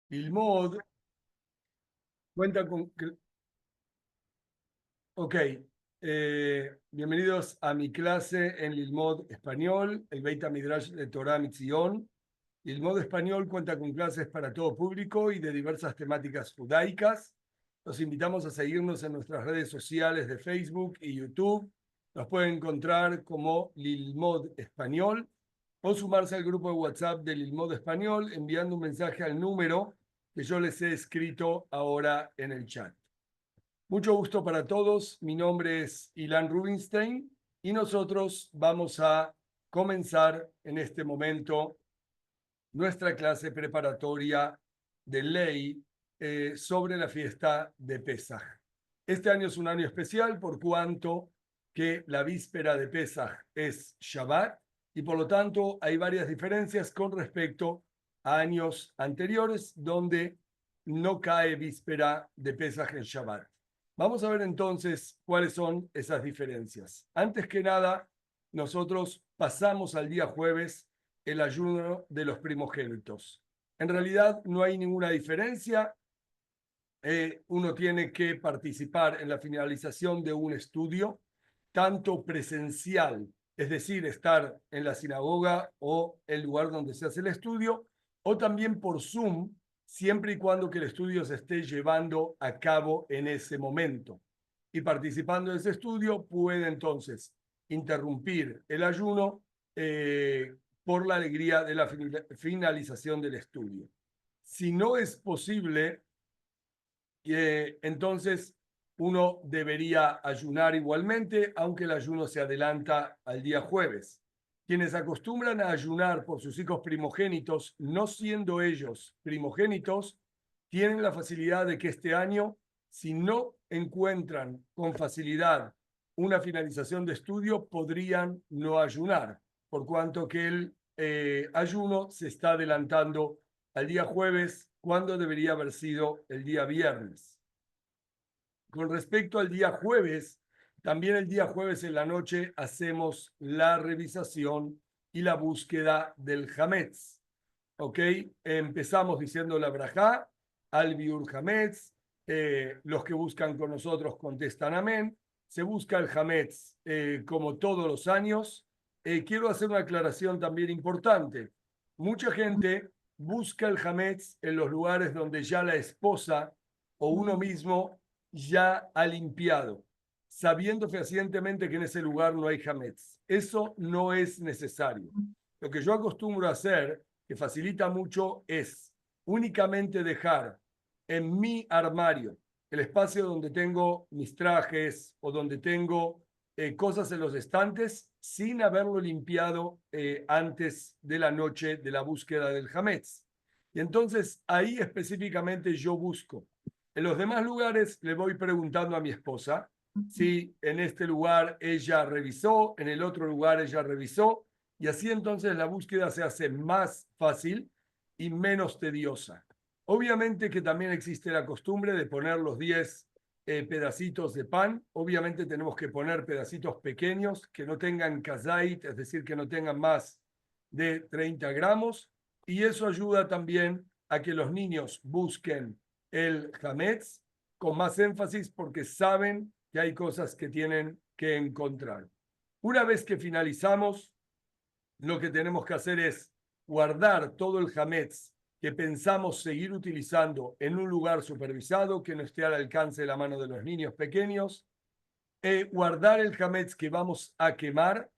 Lilmod cuenta con... Ok, bienvenidos a mi clase en Lilmod Español, el Beit HaMidrash de Torah Mitzion. Lilmod Español cuenta con clases para todo público y de diversas temáticas judaicas. Los invitamos a seguirnos en nuestras redes sociales de Facebook y YouTube. Nos pueden encontrar como Lilmod Español o sumarse al grupo de WhatsApp de Lilmod Español enviando un mensaje al número que yo les he escrito ahora en el chat. Mucho gusto para todos. Mi nombre es Ilan Rubinstein y nosotros vamos a comenzar en este momento nuestra clase preparatoria de ley sobre la fiesta de Pesaj. Este año es un año especial por cuanto que la víspera de Pesaj es Shabbat y por lo tanto hay varias diferencias con respecto a años anteriores donde no cae víspera de Pesaj en Shabbat. Vamos a ver entonces cuáles son esas diferencias. Antes que nada, nosotros pasamos al día jueves el ayuno de los primogénitos. En realidad no hay ninguna diferencia. Uno tiene que participar en la finalización de un estudio, tanto presencial, es decir, estar en la sinagoga o el lugar donde se hace el estudio, o también por Zoom, siempre y cuando que el estudio se esté llevando a cabo en ese momento. Y participando de ese estudio puede entonces interrumpir el ayuno por la alegría de la finalización del estudio. Si no es posible, entonces uno debería ayunar igualmente, aunque el ayuno se adelanta al día jueves. Quienes acostumbran a ayunar por sus hijos primogénitos, no siendo ellos primogénitos, tienen la facilidad de que este año, si no encuentran con facilidad una finalización de estudio, podrían no ayunar, por cuanto que el ayuno se está adelantando al día jueves, cuando debería haber sido el día viernes. Con respecto al día jueves, también el día jueves en la noche hacemos la revisación y la búsqueda del Hametz. ¿Ok? Empezamos diciendo la brajá, al biur Hametz. Los que buscan con nosotros contestan amén. Se busca el Hametz como todos los años. Quiero hacer una aclaración también importante. Mucha gente busca el Hametz en los lugares donde ya la esposa o uno mismo ya ha limpiado, sabiendo fehacientemente que en ese lugar no hay Hametz. Eso no es necesario. Lo que yo acostumbro a hacer, que facilita mucho, es únicamente dejar en mi armario el espacio donde tengo mis trajes o donde tengo cosas en los estantes sin haberlo limpiado antes de la noche de la búsqueda del Hametz. Y entonces ahí específicamente yo busco. En los demás lugares le voy preguntando a mi esposa si en este lugar ella revisó, en el otro lugar ella revisó, y así entonces la búsqueda se hace más fácil y menos tediosa. Obviamente que también existe la costumbre de poner los 10 pedacitos de pan. Obviamente tenemos que poner pedacitos pequeños que no tengan kazait, es decir, que no tengan más de 30 gramos. Y eso ayuda también a que los niños busquen el hametz con más énfasis porque saben que hay cosas que tienen que encontrar. Una vez que finalizamos, lo que tenemos que hacer es guardar todo el hametz que pensamos seguir utilizando en un lugar supervisado que no esté al alcance de la mano de los niños pequeños, guardar el hametz que vamos a quemar,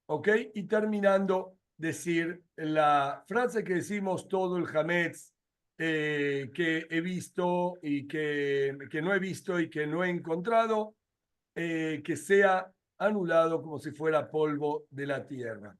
¿ok? Y terminando, decir la frase que decimos todo el hametz que he visto y que no he visto y que no he encontrado, que sea anulado como si fuera polvo de la tierra.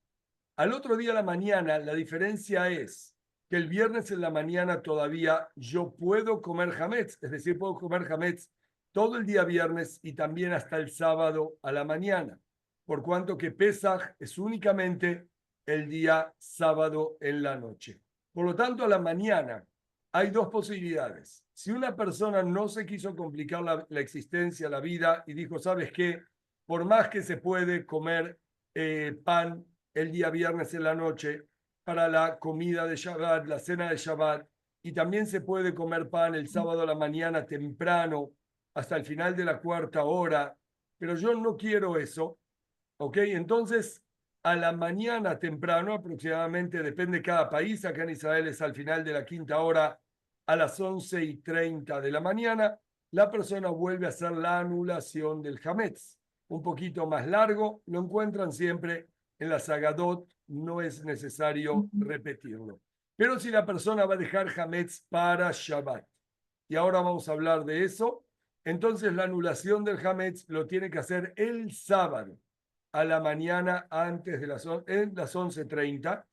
Al otro día a la mañana, la diferencia es que el viernes en la mañana todavía yo puedo comer hametz, es decir, puedo comer hametz todo el día viernes y también hasta el sábado a la mañana, por cuanto que Pesaj es únicamente el día sábado en la noche. Por lo tanto, a la mañana hay dos posibilidades. Si una persona no se quiso complicar la existencia, la vida, y dijo, ¿sabes qué? Por más que se puede comer pan el día viernes en la noche para la comida de Shabbat, la cena de Shabbat, y también se puede comer pan el sábado a la mañana temprano, hasta el final de la cuarta hora, pero yo no quiero eso, ¿ok? Entonces, a la mañana temprano, aproximadamente, depende de cada país, acá en Israel es al final de la quinta hora, a las 11:30 de la mañana, la persona vuelve a hacer la anulación del Hametz. Un poquito más largo, lo encuentran siempre en la Sagadot, no es necesario repetirlo. Pero si la persona va a dejar Hametz para Shabbat, y ahora vamos a hablar de eso, entonces la anulación del Hametz lo tiene que hacer el sábado a la mañana antes de en las 11:30,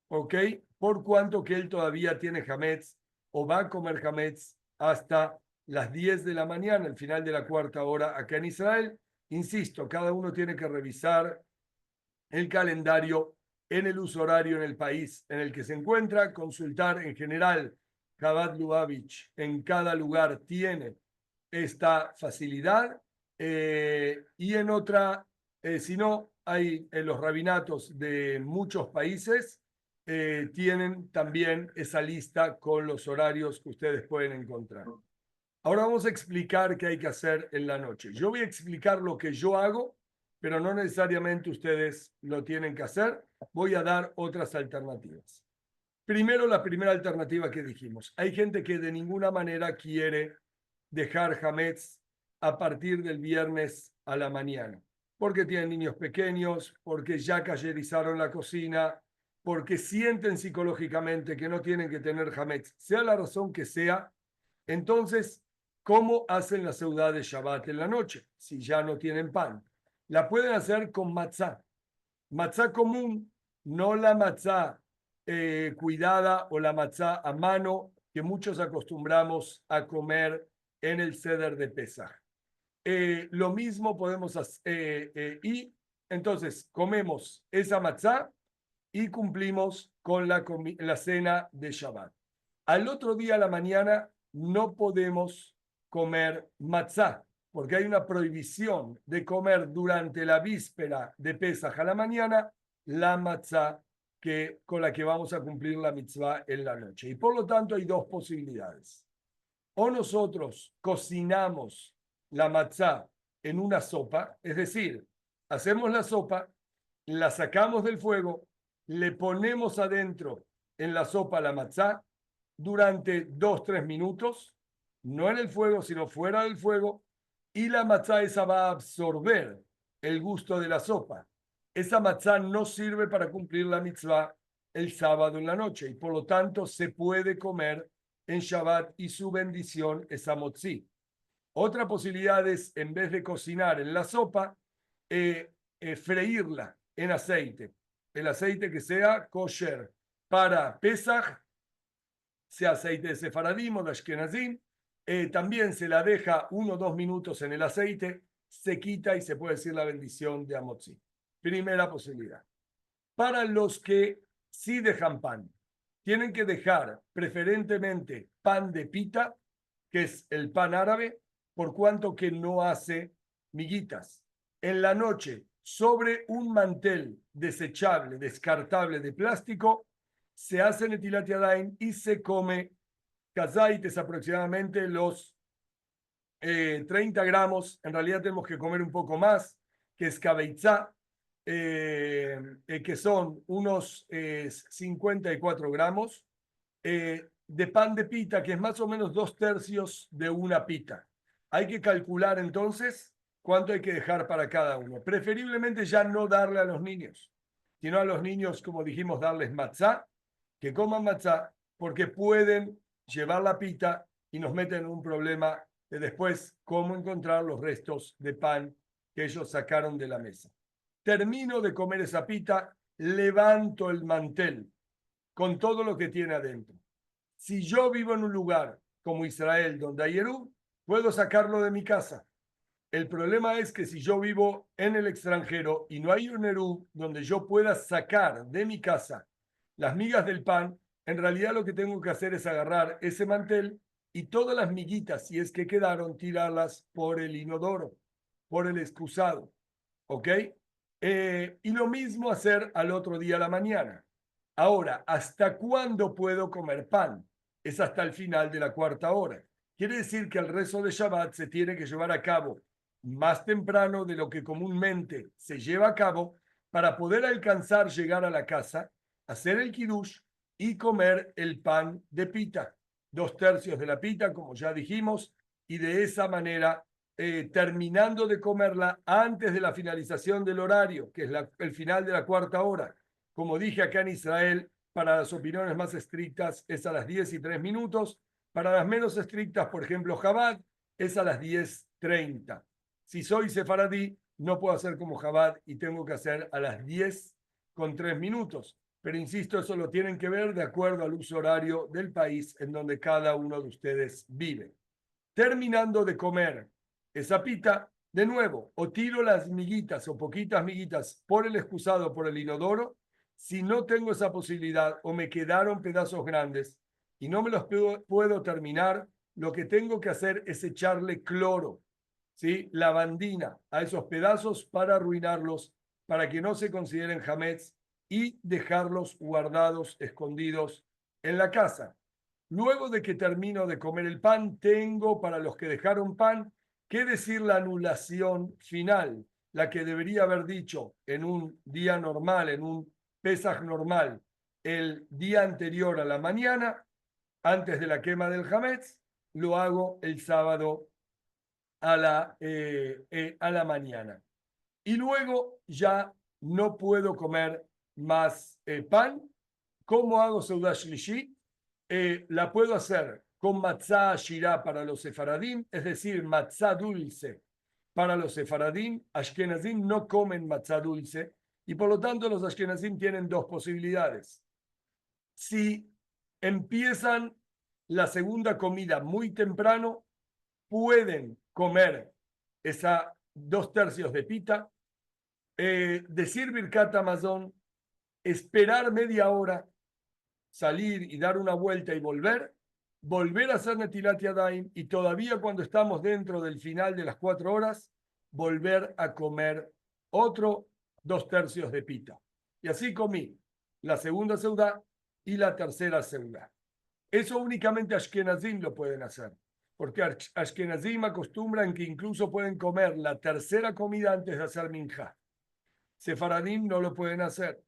¿ok? Por cuanto que él todavía tiene Hametz o va a comer Hametz hasta las 10 de la mañana, el final de la cuarta hora acá en Israel. Insisto, cada uno tiene que revisar el calendario en el uso horario en el país en el que se encuentra, consultar en general. Chabad Lubavitch en cada lugar tiene esta facilidad y en otra, si no, hay en los rabinatos de muchos países tienen también esa lista con los horarios que ustedes pueden encontrar. Ahora vamos a explicar qué hay que hacer en la noche. Yo voy a explicar lo que yo hago, pero no necesariamente ustedes lo tienen que hacer. Voy a dar otras alternativas. Primero, la primera alternativa que dijimos. Hay gente que de ninguna manera quiere dejar Hametz a partir del viernes a la mañana, porque tienen niños pequeños, porque ya cayerizaron la cocina, porque sienten psicológicamente que no tienen que tener Hametz, sea la razón que sea. Entonces, ¿cómo hacen la seudá de Shabbat en la noche si ya no tienen pan? La pueden hacer con matzá. Matzá común, no la matzá cuidada o la matzá a mano que muchos acostumbramos a comer en el Seder de Pesaj. Lo mismo podemos hacer, y entonces comemos esa matzá y cumplimos con la cena de Shabbat. Al otro día a la mañana no podemos comer matzá, porque hay una prohibición de comer durante la víspera de Pesaj a la mañana la matzá con la que vamos a cumplir la mitzvah en la noche. Y por lo tanto hay dos posibilidades. O nosotros cocinamos la matzá en una sopa, es decir, hacemos la sopa, la sacamos del fuego, le ponemos adentro en la sopa la matzá durante 2-3 minutos, no en el fuego, sino fuera del fuego, y la matzá esa va a absorber el gusto de la sopa. Esa matzá no sirve para cumplir la mitzvah el sábado en la noche y por lo tanto se puede comer en Shabbat y su bendición es amotzi. Otra posibilidad es, en vez de cocinar en la sopa, freírla en aceite. El aceite que sea kosher para Pesaj, sea aceite de sefaradim o de ashkenazim, también se la deja 1 o 2 minutos en el aceite, se quita y se puede decir la bendición de amotzi. Primera posibilidad. Para los que sí dejan pan, tienen que dejar preferentemente pan de pita, que es el pan árabe, por cuanto que no hace miguitas. En la noche, sobre un mantel desechable, descartable de plástico, se hace netilat yadayim y se come kazaites aproximadamente los 30 gramos. En realidad tenemos que comer un poco más, que es kabeitzá, que son unos 54 gramos de pan de pita, que es más o menos 2/3 de una pita. Hay que calcular entonces cuánto hay que dejar para cada uno. Preferiblemente ya no darle a los niños, sino a los niños, como dijimos, darles matzá, que coman matzá, porque pueden llevar la pita y nos meten en un problema de después cómo encontrar los restos de pan que ellos sacaron de la mesa. Termino de comer esa pita, levanto el mantel con todo lo que tiene adentro. Si yo vivo en un lugar como Israel, donde hay Eruv, puedo sacarlo de mi casa. El problema es que si yo vivo en el extranjero y no hay un Eruv donde yo pueda sacar de mi casa las migas del pan, en realidad lo que tengo que hacer es agarrar ese mantel y todas las miguitas, si es que quedaron, tirarlas por el inodoro, por el excusado. ¿Ok? Y lo mismo hacer al otro día a la mañana. Ahora, ¿hasta cuándo puedo comer pan? es hasta el final de la cuarta hora. Quiere decir que el rezo de Shabbat se tiene que llevar a cabo más temprano de lo que comúnmente se lleva a cabo para poder alcanzar llegar a la casa, hacer el kiddush y comer el pan de pita, 2/3 de la pita, como ya dijimos, y de esa manera, terminando de comerla antes de la finalización del horario, que es el final de la cuarta hora. Como dije acá en Israel, para las opiniones más estrictas es a las 10:03. Para las menos estrictas, por ejemplo, Chabad, es a las 10:30. Si soy sefaradí, no puedo hacer como Chabad y tengo que hacer a las 10:03. Pero insisto, eso lo tienen que ver de acuerdo al uso horario del país en donde cada uno de ustedes vive. Terminando de comer esa pita, de nuevo, o tiro las miguitas o poquitas miguitas por el excusado, por el inodoro. Si no tengo esa posibilidad o me quedaron pedazos grandes y no me los puedo terminar, lo que tengo que hacer es echarle cloro, ¿sí? Lavandina a esos pedazos para arruinarlos, para que no se consideren hametz y dejarlos guardados, escondidos en la casa. Luego de que termino de comer el pan, tengo para los que dejaron pan que decir la anulación final, la que debería haber dicho en un día normal, en un Pesaj normal, el día anterior a la mañana, antes de la quema del Hametz, lo hago el sábado a la mañana. Y luego ya no puedo comer más pan. ¿Cómo hago Seudah Shlishi? La puedo hacer con matzá shirá para los sefaradim, es decir, matzá dulce para los sefaradim. Ashkenazim no comen matzá dulce y por lo tanto los ashkenazim tienen dos posibilidades. Si empiezan la segunda comida muy temprano, pueden comer esa 2/3 de pita, decir Birkat Hamazon, esperar media hora, salir y dar una vuelta y volver a hacer Netilat Yadayim y todavía cuando estamos dentro del final de las 4 horas, volver a comer otro 2/3 de pita. Y así comí la segunda seudá y la tercera seudá. Eso únicamente Ashkenazim lo pueden hacer, porque Ashkenazim acostumbran que incluso pueden comer la tercera comida antes de hacer minjá. Sefaradim no lo pueden hacer.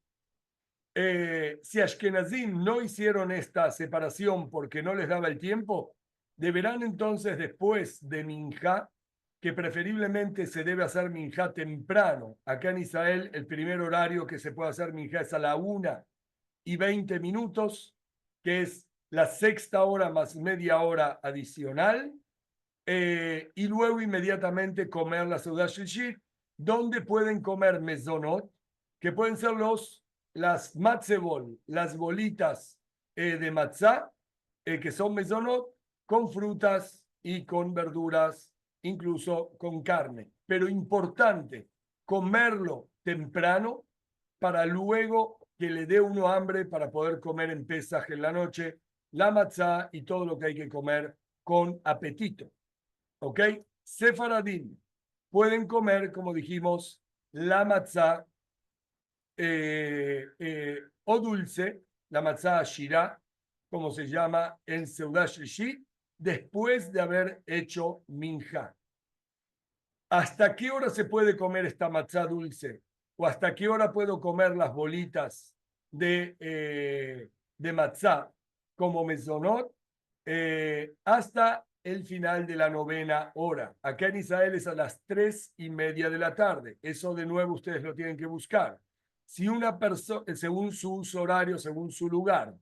Si Ashkenazim no hicieron esta separación porque no les daba el tiempo, deberán entonces después de minjá, que preferiblemente se debe hacer minjá temprano. Acá en Israel el primer horario que se puede hacer minjá es a la 1:20, que es la sexta hora más media hora adicional, y luego inmediatamente comer la Seudah Shlishi, donde pueden comer mezonot, que pueden ser las matzebol, las bolitas de matzá, que son mezonot, con frutas y con verduras, incluso con carne. Pero importante, comerlo temprano para luego que le dé uno hambre para poder comer en Pesaj en la noche, la matzá y todo lo que hay que comer con apetito. ¿Ok? Sefaradim pueden comer, como dijimos, la matzá o dulce, la matzá shirá, como se llama en Seudah Shlishi, después de haber hecho minjá. ¿Hasta qué hora se puede comer esta matzá dulce? ¿O hasta qué hora puedo comer las bolitas de matzá como mezonot? Hasta el final de la 9ª hora. Acá en Israel es a las 3:30 de la tarde. Eso de nuevo ustedes lo tienen que buscar. Si una persona, según su uso horario, según su lugar,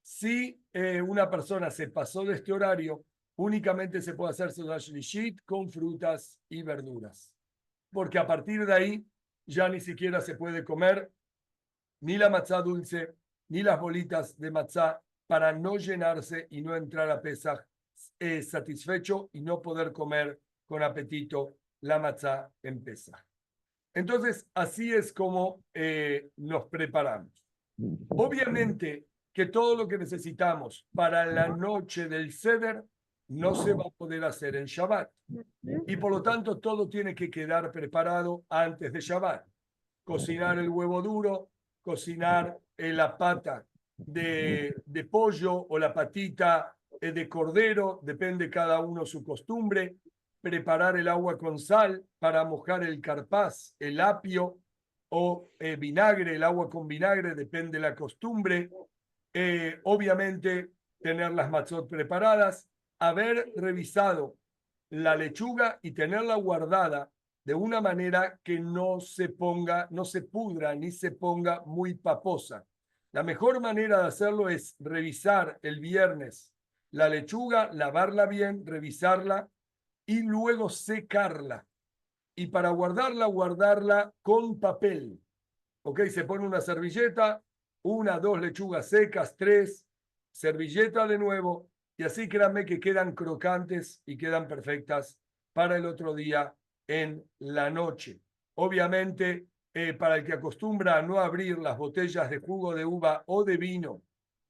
si una persona se pasó de este horario, únicamente se puede hacer Seudah Shlishit con frutas y verduras. Porque a partir de ahí ya ni siquiera se puede comer ni la matzá dulce, ni las bolitas de matzá, para no llenarse y no entrar a Pesaj satisfecho y no poder comer con apetito la matzá en Pesaj. Entonces, así es como nos preparamos. Obviamente que todo lo que necesitamos para la noche del Seder no se va a poder hacer en Shabbat. Y por lo tanto, todo tiene que quedar preparado antes de Shabbat. Cocinar el huevo duro, cocinar la pata de pollo o la patita de cordero, depende cada uno su costumbre. Preparar el agua con sal para mojar el carpaz, el apio o vinagre, el agua con vinagre, depende de la costumbre. Obviamente, tener las matzot preparadas, haber revisado la lechuga y tenerla guardada de una manera que no se ponga, no se pudra ni se ponga muy paposa. La mejor manera de hacerlo es revisar el viernes la lechuga, lavarla bien, revisarla y luego secarla. Y para guardarla, guardarla con papel. ¿Ok? Se pone una servilleta, una, dos lechugas secas, tres, servilleta de nuevo, y así créanme que quedan crocantes y quedan perfectas para el otro día en la noche. Obviamente, para el que acostumbra a no abrir las botellas de jugo de uva o de vino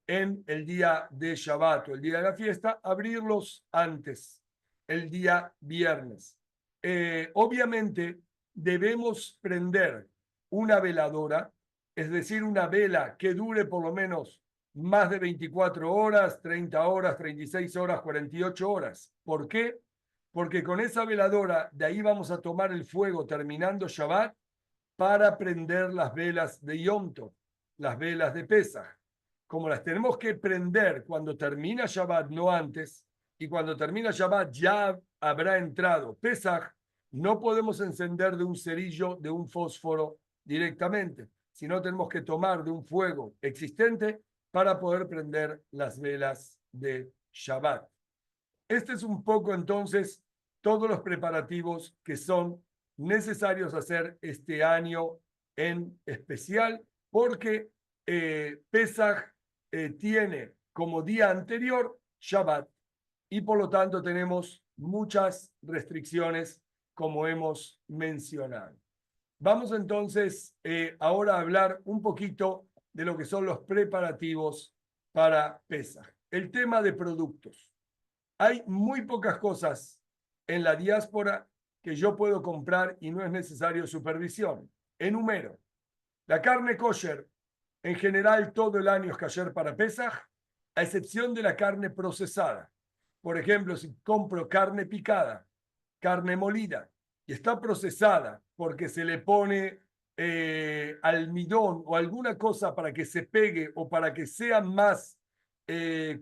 en el día de Shabbat o el día de la fiesta, abrirlos antes, el día viernes. Obviamente, debemos prender una veladora, es decir, una vela que dure por lo menos más de 24 horas, 30 horas, 36 horas, 48 horas. ¿Por qué? Porque con esa veladora de ahí vamos a tomar el fuego terminando Shabbat para prender las velas de Yom Tov, las velas de Pesach. Como las tenemos que prender cuando termina Shabbat, no antes, y cuando termina Shabbat ya habrá entrado Pesach, no podemos encender de un cerillo, de un fósforo directamente, sino tenemos que tomar de un fuego existente para poder prender las velas de Shabbat. Este es un poco entonces todos los preparativos que son necesarios hacer este año en especial, porque Pesach tiene como día anterior Shabbat y por lo tanto tenemos muchas restricciones como hemos mencionado. Vamos entonces ahora a hablar un poquito de lo que son los preparativos para Pesach. El tema de productos. Hay muy pocas cosas en la diáspora que yo puedo comprar y no es necesario supervisión. Enumero. La carne kosher, en general todo el año es kosher para Pesach, a excepción de la carne procesada. Por ejemplo, si compro carne picada, carne molida, y está procesada porque se le pone almidón o alguna cosa para que se pegue o para que sea más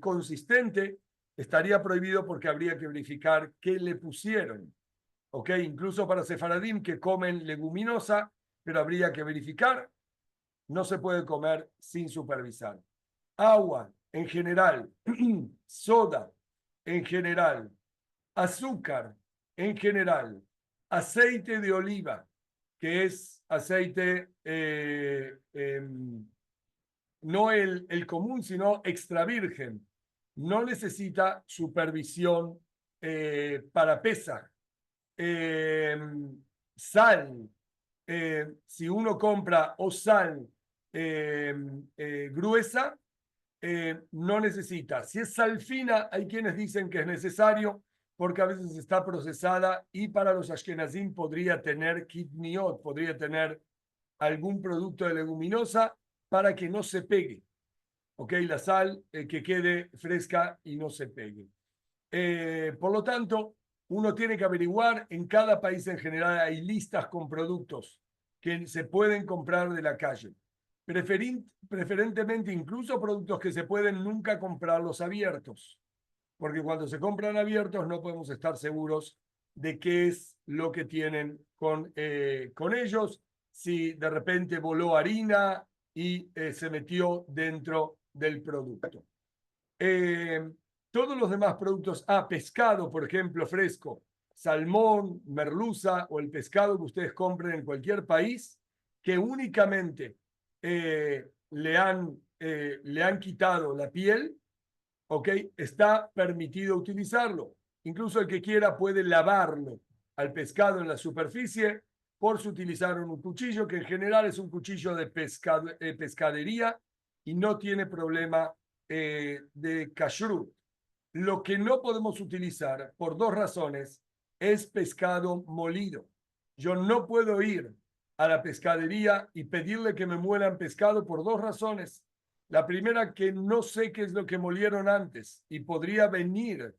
consistente, estaría prohibido porque habría que verificar qué le pusieron. ¿Ok? Incluso para sefaradim que comen leguminosa, pero habría que verificar, no se puede comer sin supervisar. Agua en general, soda en general, azúcar en general, aceite de oliva, que es aceite no el común, sino extra virgen, no necesita supervisión para Pesach. Sal, si uno compra o sal gruesa, no necesita. Si es sal fina, hay quienes dicen que es necesario porque a veces está procesada y para los ashkenazim podría tener kidniot, podría tener algún producto de leguminosa para que no se pegue. ¿Ok? La sal que quede fresca y no se pegue. Por lo tanto, uno tiene que averiguar, en cada país en general hay listas con productos que se pueden comprar de la calle. Preferentemente incluso productos que se pueden nunca comprarlos abiertos, porque cuando se compran abiertos no podemos estar seguros de qué es lo que tienen con ellos, si de repente voló harina y se metió dentro del producto. Todos los demás productos, pescado, por ejemplo, fresco, salmón, merluza o el pescado que ustedes compren en cualquier país, que únicamente le han quitado la piel, ¿ok? Está permitido utilizarlo. Incluso el que quiera puede lavarlo al pescado en la superficie por si utilizaron un cuchillo, que en general es un cuchillo de pescadería y no tiene problema de kashrut. Lo que no podemos utilizar por dos razones es pescado molido. Yo no puedo ir a la pescadería y pedirle que me muelan pescado por dos razones. La primera, que no sé qué es lo que molieron antes y podría venir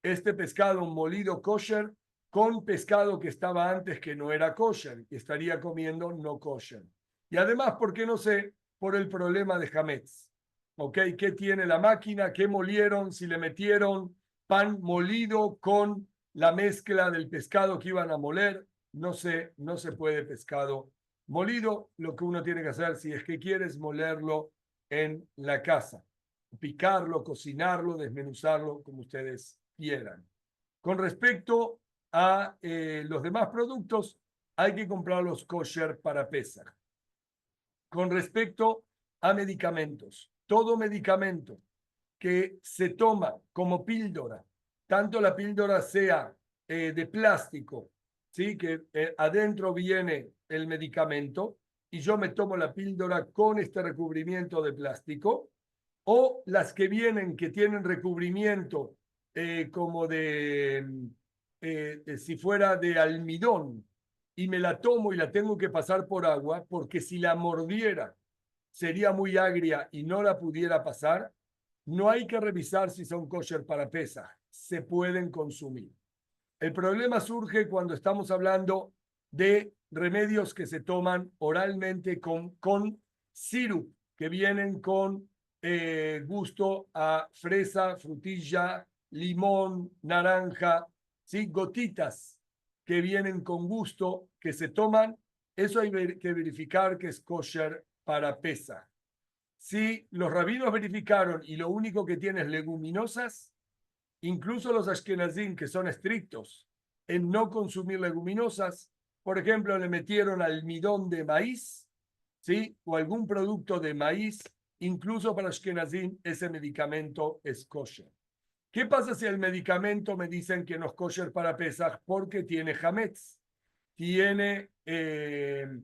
este pescado molido kosher con pescado que estaba antes que no era kosher y estaría comiendo no kosher. Y además, ¿por qué no sé? Por el problema de hametz. ¿Ok? ¿Qué tiene la máquina? ¿Qué molieron? Si le metieron pan molido con la mezcla del pescado que iban a moler. No sé, no se puede pescado molido. Lo que uno tiene que hacer, si es que quieres molerlo en la casa. Picarlo, cocinarlo, desmenuzarlo, como ustedes quieran. Con respecto a los demás productos, hay que comprarlos kosher para Pesach. Con respecto a medicamentos, todo medicamento que se toma como píldora, tanto la píldora sea de plástico, ¿sí? Que adentro viene el medicamento y yo me tomo la píldora con este recubrimiento de plástico, o las que vienen que tienen recubrimiento como si fuera de almidón, y me la tomo y la tengo que pasar por agua, porque si la mordiera sería muy agria y no la pudiera pasar. No hay que revisar si son kosher para Pesaj, se pueden consumir. El problema surge cuando estamos hablando de remedios que se toman oralmente con sirup, que vienen con gusto a fresa, frutilla, limón, naranja, ¿sí? Gotitas que vienen con gusto, que se toman. Eso hay que verificar que es kosher para Pesaj. Si los rabinos verificaron y lo único que tiene es leguminosas, incluso los ashkenazim, que son estrictos en no consumir leguminosas, por ejemplo, le metieron almidón de maíz, ¿sí? O algún producto de maíz, incluso para ashkenazim ese medicamento es kosher. ¿Qué pasa si el medicamento me dicen que no es kosher para Pesach porque tiene hametz? Tiene el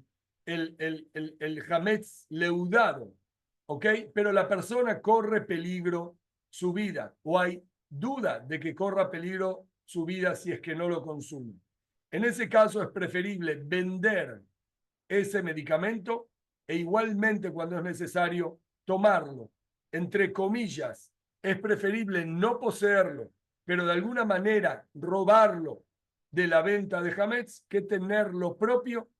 hametz leudado, ¿ok? Pero la persona corre peligro su vida, o hay duda de que corra peligro su vida si es que no lo consume. En ese caso es preferible vender ese medicamento e igualmente cuando es necesario tomarlo. Entre comillas, es preferible no poseerlo, pero de alguna manera robarlo de la venta de hametz que tenerlo propio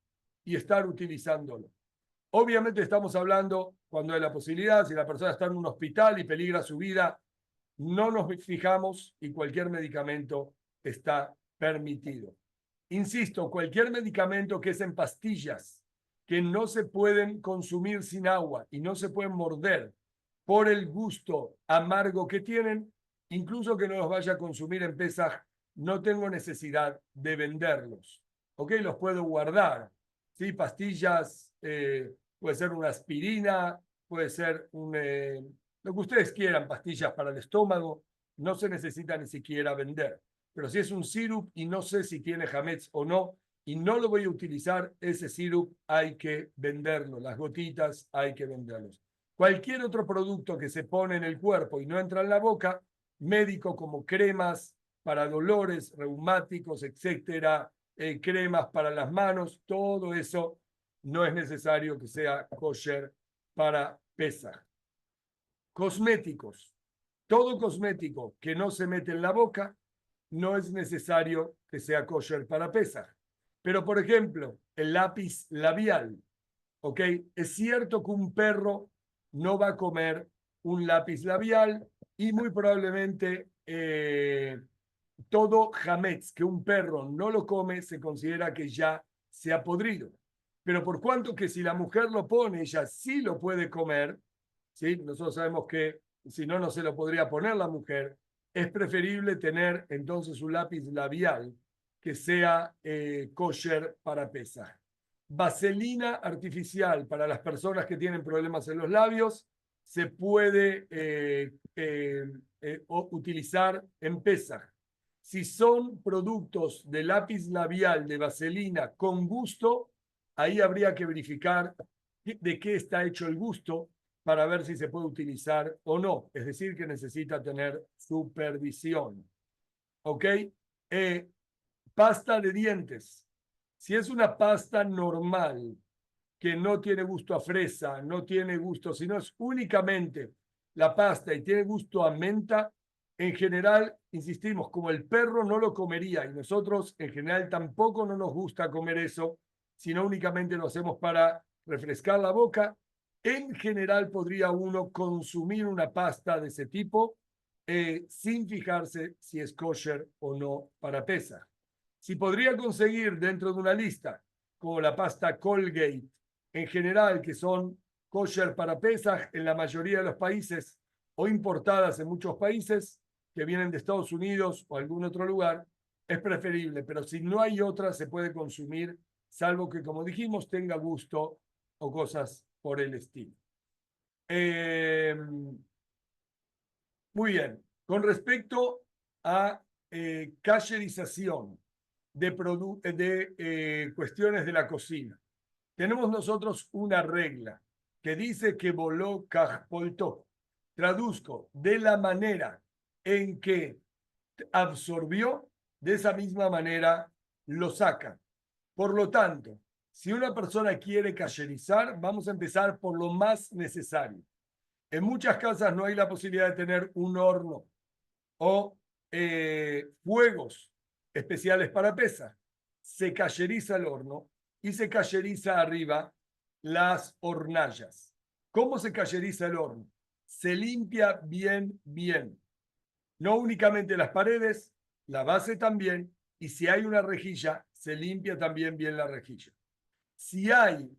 y estar utilizándolo. Obviamente estamos hablando cuando hay la posibilidad, si la persona está en un hospital y peligra su vida, no nos fijamos y cualquier medicamento está permitido. Insisto, cualquier medicamento que es en pastillas, que no se pueden consumir sin agua y no se pueden morder por el gusto amargo que tienen, incluso que no los vaya a consumir en Pesaj, no tengo necesidad de venderlos. ¿Ok? Los puedo guardar. ¿Sí? Pastillas, puede ser una aspirina, puede ser lo que ustedes quieran, pastillas para el estómago, no se necesita ni siquiera vender. Pero si es un sirup y no sé si tiene hametz o no, y no lo voy a utilizar, ese sirup hay que venderlo, las gotitas hay que venderlos. Cualquier otro producto que se pone en el cuerpo y no entra en la boca, médico como cremas para dolores reumáticos, etcétera, cremas para las manos, todo eso no es necesario que sea kosher para Pesaj. Cosméticos. Todo cosmético que no se mete en la boca no es necesario que sea kosher para Pesaj. Pero, por ejemplo, el lápiz labial, ¿ok? Es cierto que un perro no va a comer un lápiz labial y muy probablemente todo hametz que un perro no lo come se considera que ya se ha podrido. Pero por cuanto que si la mujer lo pone, ella sí lo puede comer, ¿sí? Nosotros sabemos que si no, no se lo podría poner la mujer. Es preferible tener entonces un lápiz labial que sea kosher para Pesaj. Vaselina artificial para las personas que tienen problemas en los labios se puede utilizar en Pesaj. Si son productos de lápiz labial de vaselina con gusto, ahí habría que verificar de qué está hecho el gusto para ver si se puede utilizar o no. Es decir, que necesita tener supervisión. ¿Ok? Pasta de dientes. Si es una pasta normal que no tiene gusto a fresa, no tiene gusto, sino es únicamente la pasta y tiene gusto a menta, en general, insistimos, como el perro no lo comería y nosotros en general tampoco no nos gusta comer eso, sino únicamente lo hacemos para refrescar la boca, en general podría uno consumir una pasta de ese tipo sin fijarse si es kosher o no para Pesaj. Si podría conseguir dentro de una lista, como la pasta Colgate, en general, que son kosher para Pesaj en la mayoría de los países o importadas en muchos países que vienen de Estados Unidos o algún otro lugar, es preferible. Pero si no hay otra, se puede consumir, salvo que, como dijimos, tenga gusto o cosas por el estilo. Muy bien. Con respecto a casherización de cuestiones de la cocina, tenemos nosotros una regla que dice que voló cajpoltó. Traduzco, de la manera en que absorbió, de esa misma manera lo saca. Por lo tanto, si una persona quiere cayerizar, vamos a empezar por lo más necesario. En muchas casas no hay la posibilidad de tener un horno o fuegos especiales para pesas. Se cayeriza el horno y se cayeriza arriba las hornallas. ¿Cómo se cayeriza el horno? Se limpia bien, bien. No únicamente las paredes, la base también, y si hay una rejilla, se limpia también bien la rejilla. Si hay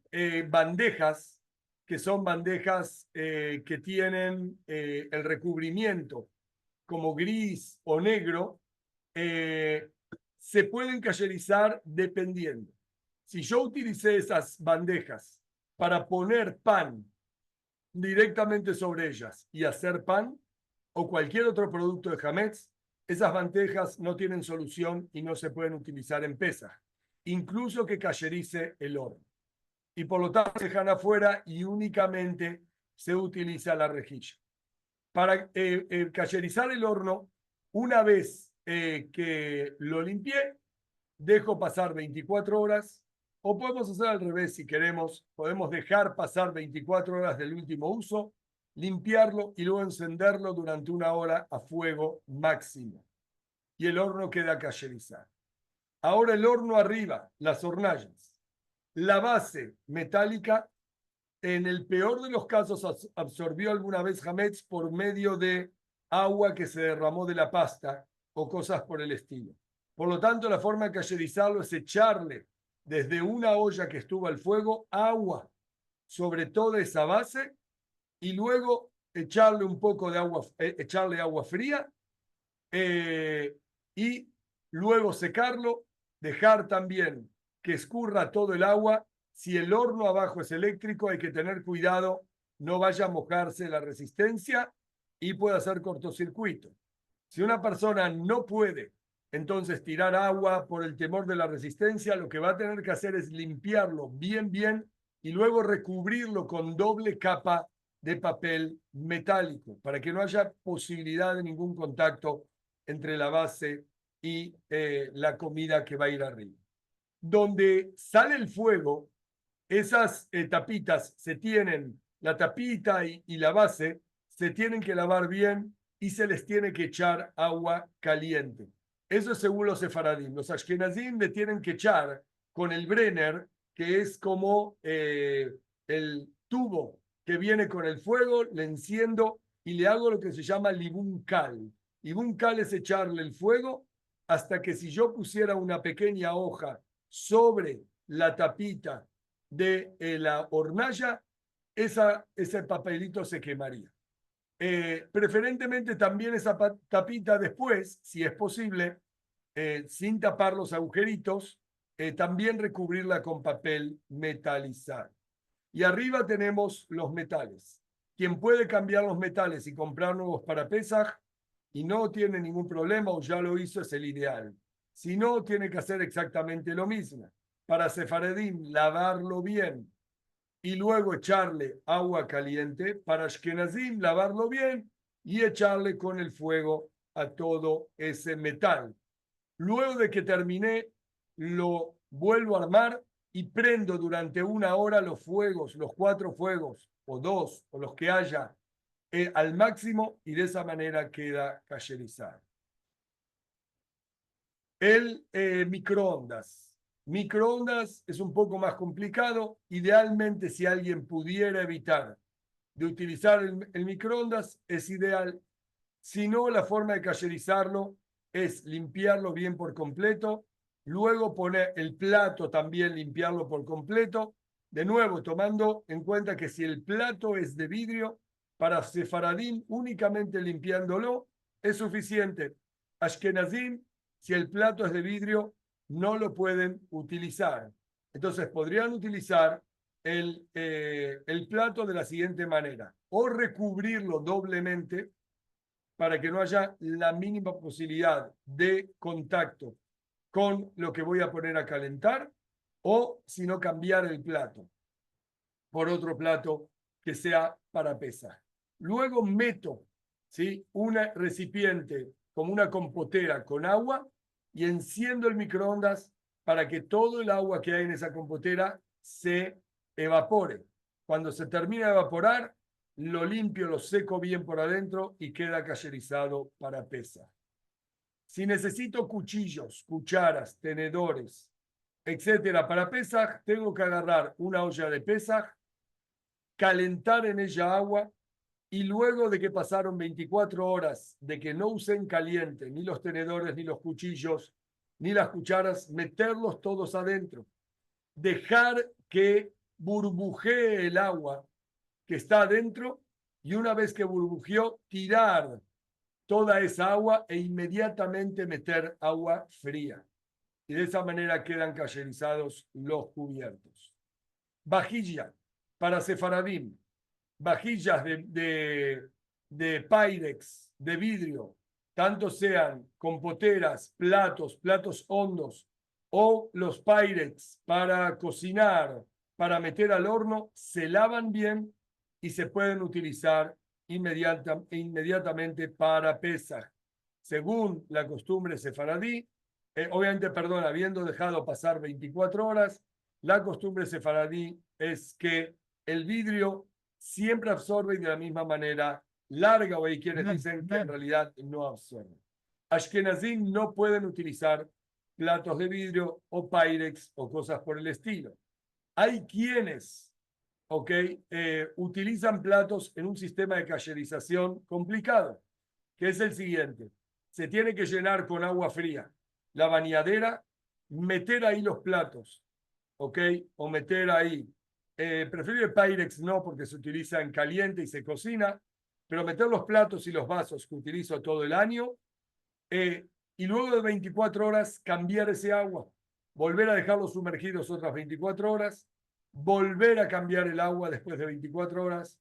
bandejas, que son bandejas que tienen el recubrimiento como gris o negro, se pueden cayerizar dependiendo. Si yo utilicé esas bandejas para poner pan directamente sobre ellas y hacer pan o cualquier otro producto de Hametz, esas bandejas no tienen solución y no se pueden utilizar en Pesaj, incluso que cayerice el horno. Y por lo tanto se dejan afuera y únicamente se utiliza la rejilla. Para cayerizar el horno, una vez que lo limpié, dejo pasar 24 horas, o podemos hacer al revés si queremos, podemos dejar pasar 24 horas del último uso, limpiarlo y luego encenderlo durante 1 hora a fuego máximo. Y el horno queda cayerizado. Ahora el horno arriba, las hornallas, la base metálica, en el peor de los casos absorbió alguna vez Hametz por medio de agua que se derramó de la pasta o cosas por el estilo. Por lo tanto, la forma de cayerizarlo es echarle desde una olla que estuvo al fuego agua sobre toda esa base y luego echarle un poco de agua, echarle agua fría y luego secarlo, dejar también que escurra todo el agua. Si el horno abajo es eléctrico, hay que tener cuidado, no vaya a mojarse la resistencia y puede hacer cortocircuito. Si una persona no puede entonces tirar agua por el temor de la resistencia, lo que va a tener que hacer es limpiarlo bien, bien y luego recubrirlo con doble capa de papel metálico para que no haya posibilidad de ningún contacto entre la base y la comida que va a ir arriba. Donde sale el fuego, esas tapitas se tienen, la tapita y la base se tienen que lavar bien y se les tiene que echar agua caliente. Eso es según los sefaradim. Los ashkenazim le tienen que echar con el Brenner, que es como el tubo que viene con el fuego, le enciendo y le hago lo que se llama libun kal. Libun kal es echarle el fuego hasta que si yo pusiera una pequeña hoja sobre la tapita de la hornalla, ese papelito se quemaría. Preferentemente también esa tapita después, si es posible, sin tapar los agujeritos, también recubrirla con papel metalizado. Y arriba tenemos los metales. Quien puede cambiar los metales y comprar nuevos para Pesaj y no tiene ningún problema o ya lo hizo, es el ideal. Si no, tiene que hacer exactamente lo mismo. Para Sefaradim, lavarlo bien y luego echarle agua caliente. Para Ashkenazim, lavarlo bien y echarle con el fuego a todo ese metal. Luego de que terminé, lo vuelvo a armar y prendo durante 1 hora los fuegos, los 4 fuegos, o 2, o los que haya, al máximo, y de esa manera queda cayerizado. El microondas. Microondas es un poco más complicado. Idealmente, si alguien pudiera evitar de utilizar el microondas, es ideal. Si no, la forma de cayerizarlo es limpiarlo bien por completo, luego poner el plato también, limpiarlo por completo. De nuevo, tomando en cuenta que si el plato es de vidrio, para sefaradín únicamente limpiándolo es suficiente. Ashkenazim, si el plato es de vidrio, no lo pueden utilizar. Entonces podrían utilizar el plato de la siguiente manera: o recubrirlo doblemente para que no haya la mínima posibilidad de contacto con lo que voy a poner a calentar, o si no, cambiar el plato por otro plato que sea para pesar. Luego meto, ¿sí?, un recipiente como una compotera con agua y enciendo el microondas para que todo el agua que hay en esa compotera se evapore. Cuando se termina de evaporar, lo limpio, lo seco bien por adentro y queda cayerizado para pesar. Si necesito cuchillos, cucharas, tenedores, etcétera, para pesaj, tengo que agarrar una olla de pesaj, calentar en ella agua, y luego de que pasaron 24 horas de que no usen caliente ni los tenedores, ni los cuchillos, ni las cucharas, meterlos todos adentro. Dejar que burbujee el agua que está adentro, y una vez que burbujeó, tirar toda esa agua e inmediatamente meter agua fría. Y de esa manera quedan cayerizados los cubiertos. Vajilla para sefaradim. Vajillas de Pyrex, de vidrio, tanto sean compoteras, platos hondos, o los Pyrex para cocinar, para meter al horno, se lavan bien y se pueden utilizar inmediatamente para Pesaj. Según la costumbre sefaradí, obviamente, perdón, habiendo dejado pasar 24 horas, la costumbre sefaradí es que el vidrio siempre absorbe, y de la misma manera larga, o hay quienes dicen que en realidad no absorbe. Ashkenazim no pueden utilizar platos de vidrio o Pyrex o cosas por el estilo. Hay quienes, utilizan platos en un sistema de cayerización complicado, que es el siguiente: se tiene que llenar con agua fría la bañadera, meter ahí los platos, o meter ahí, prefiero el Pyrex no, porque se utiliza en caliente y se cocina, pero meter los platos y los vasos que utilizo todo el año, y luego de 24 horas cambiar ese agua, volver a dejarlos sumergidos otras 24 horas, volver a cambiar el agua después de 24 horas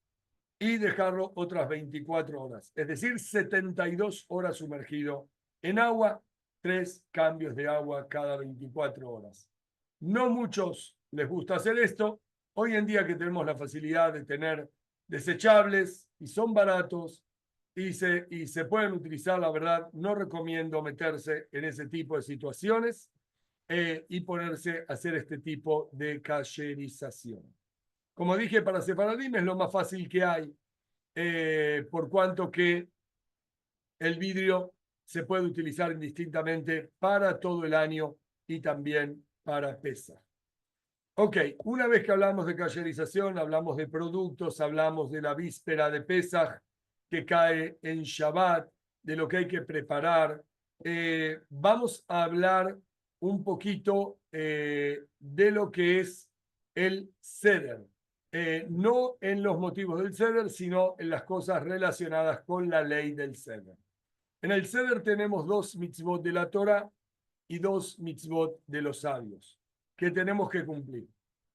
y dejarlo otras 24 horas. Es decir, 72 horas sumergido en agua, 3 cambios de agua cada 24 horas. No muchos les gusta hacer esto. Hoy en día, que tenemos la facilidad de tener desechables y son baratos y se pueden utilizar, la verdad, no recomiendo meterse en ese tipo de situaciones y ponerse a hacer este tipo de cayerización. Como dije, para sefaradim es lo más fácil que hay, por cuanto que el vidrio se puede utilizar indistintamente para todo el año y también para Pesaj. Ok, una vez que hablamos de cayerización, hablamos de productos, hablamos de la víspera de Pesaj que cae en Shabbat, de lo que hay que preparar. Vamos a hablar un poquito de lo que es el Seder. No en los motivos del Seder, sino en las cosas relacionadas con la ley del Seder. En el Seder tenemos 2 mitzvot de la Torah y 2 mitzvot de los sabios que tenemos que cumplir.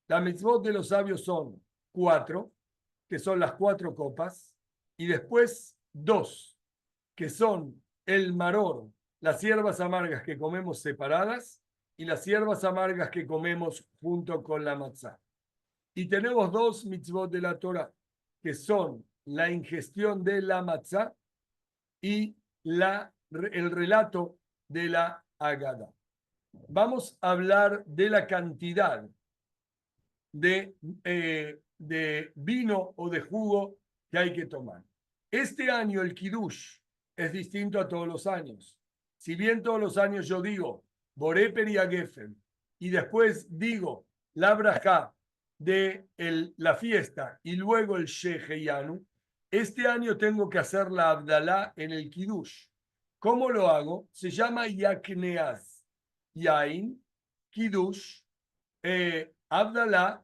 Las mitzvot de los sabios son 4, que son las 4 copas, y después 2, que son el maror, las hierbas amargas que comemos separadas, y las hierbas amargas que comemos junto con la matzá. Y tenemos 2 mitzvot de la Torah, que son la ingestión de la matzá y el relato de la Haggadah. Vamos a hablar de la cantidad de vino o de jugo que hay que tomar. Este año el Kiddush es distinto a todos los años. Si bien todos los años yo digo Boré Peria Geffen y después digo la brajá de la fiesta y luego el Sheheyanu, este año tengo que hacer la Abdalá en el Kiddush. ¿Cómo lo hago? Se llama Yakneaz. Yain, Kiddush, Abdalá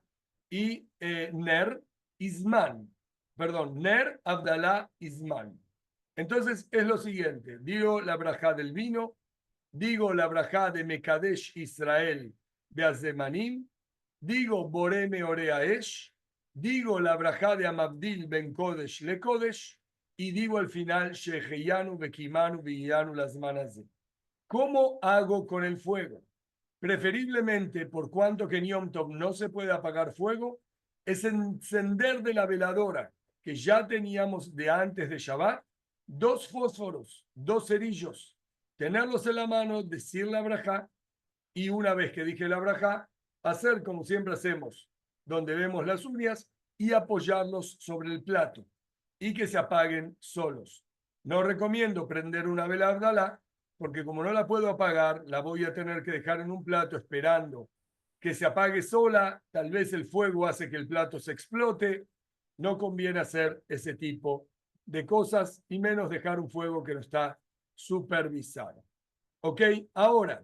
y Ner, Isman. Perdón, Ner, Abdalá, Isman. Entonces es lo siguiente. Digo la brajá del vino, digo la brajá de Mekadesh Israel de Azemanim, digo Boreme Oreaesh, digo la brajá de Amabdil Ben Kodesh Le Kodesh y digo al final Sheheyanu Bekimanu Viyanu las manas. ¿Cómo hago con el fuego? Preferiblemente, por cuanto que en Yom Tov no se puede apagar fuego, es encender de la veladora que ya teníamos de antes de Shabbat, 2 fósforos, 2 cerillos, tenerlos en la mano, decir la brajá, y una vez que dije la brajá, hacer como siempre hacemos, donde vemos las uñas, y apoyarlos sobre el plato, y que se apaguen solos. No recomiendo prender una vela Abdalá, porque como no la puedo apagar, la voy a tener que dejar en un plato esperando que se apague sola. Tal vez el fuego hace que el plato se explote. No conviene hacer ese tipo de cosas y menos dejar un fuego que no está supervisado. ¿Ok? Ahora,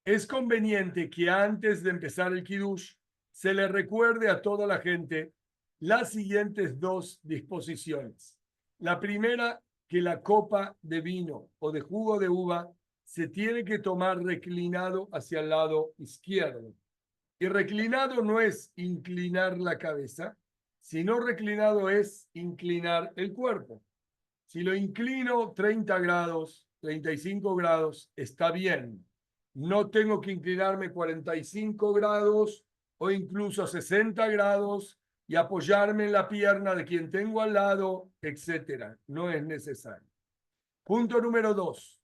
es conveniente que antes de empezar el Kiddush se le recuerde a toda la gente las siguientes 2 disposiciones. La primera, que la copa de vino o de jugo de uva se tiene que tomar reclinado hacia el lado izquierdo. Y reclinado no es inclinar la cabeza, sino reclinado es inclinar el cuerpo. Si lo inclino 30 grados, 35 grados, está bien. No tengo que inclinarme 45 grados o incluso 60 grados y apoyarme en la pierna de quien tengo al lado, etcétera. No es necesario. Punto número 2,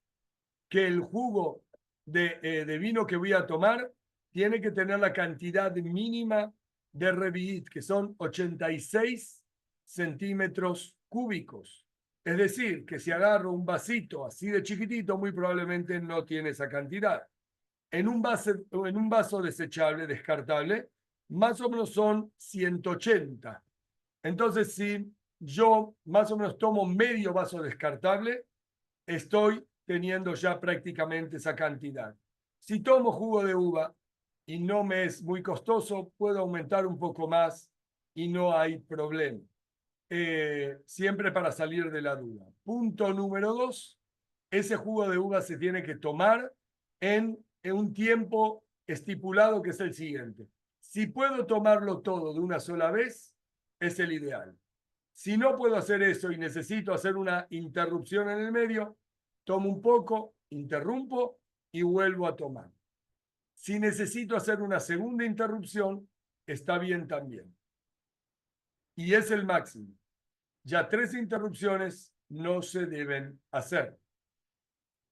que el jugo de vino que voy a tomar tiene que tener la cantidad mínima de reviit, que son 86 centímetros cúbicos. Es decir, que si agarro un vasito así de chiquitito, muy probablemente no tiene esa cantidad. En un vaso desechable, descartable, más o menos son 180. Entonces, si yo más o menos tomo medio vaso descartable, estoy teniendo ya prácticamente esa cantidad. Si tomo jugo de uva y no me es muy costoso, puedo aumentar un poco más y no hay problema. Siempre para salir de la duda. Punto número 2, ese jugo de uva se tiene que tomar en un tiempo estipulado que es el siguiente. Si puedo tomarlo todo de una sola vez, es el ideal. Si no puedo hacer eso y necesito hacer una interrupción en el medio, tomo un poco, interrumpo y vuelvo a tomar. Si necesito hacer una segunda interrupción, está bien también. Y es el máximo. Ya 3 interrupciones no se deben hacer.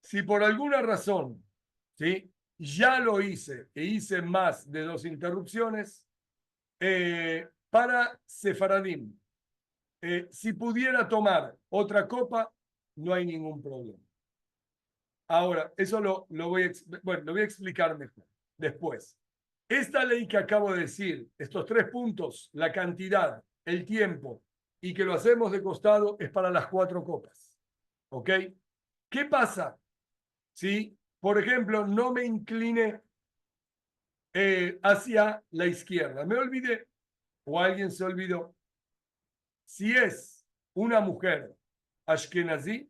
Si por alguna razón, ¿sí?, ya lo hice e hice más de 2 interrupciones, para Sefaradim, si pudiera tomar otra copa, no hay ningún problema. Ahora, eso lo voy a explicar mejor después. Esta ley que acabo de decir, estos 3 puntos, la cantidad, el tiempo y que lo hacemos de costado, es para las 4 copas. ¿Ok? ¿Qué pasa si, por ejemplo, no me incliné hacia la izquierda? Me olvidé o alguien se olvidó. Si es una mujer ashkenazí,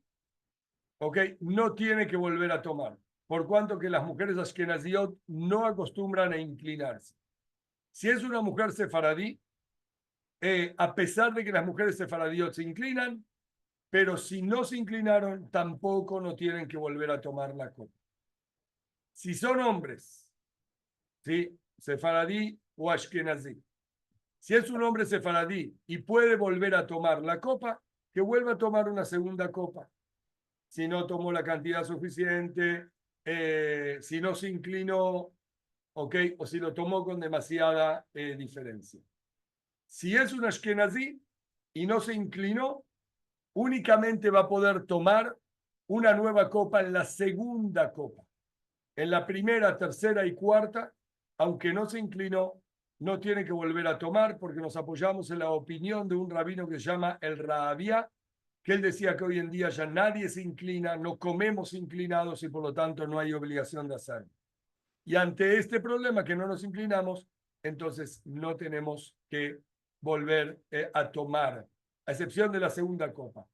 ¿ok?, no tiene que volver a tomar, por cuanto que las mujeres ashkenaziot no acostumbran a inclinarse. Si es una mujer sefaradí, a pesar de que las mujeres sefaradíot se inclinan, pero si no se inclinaron, tampoco no tienen que volver a tomar la copa. Si son hombres, ¿sí?, sefaradí o ashkenazí, si es un hombre sefaradí y puede volver a tomar la copa, que vuelva a tomar una segunda copa. Si no tomó la cantidad suficiente, si no se inclinó ¿ok? O si lo tomó con demasiada diferencia. Si es un ashkenazí y no se inclinó, únicamente va a poder tomar una nueva copa en la segunda copa. En la primera, tercera y cuarta, aunque no se inclinó, no tiene que volver a tomar porque nos apoyamos en la opinión de un rabino que se llama el Rahabía, que él decía que hoy en día ya nadie se inclina, no comemos inclinados y por lo tanto no hay obligación de hacerlo. Y ante este problema que no nos inclinamos, entonces no tenemos que volver a tomar, a excepción de la segunda copa.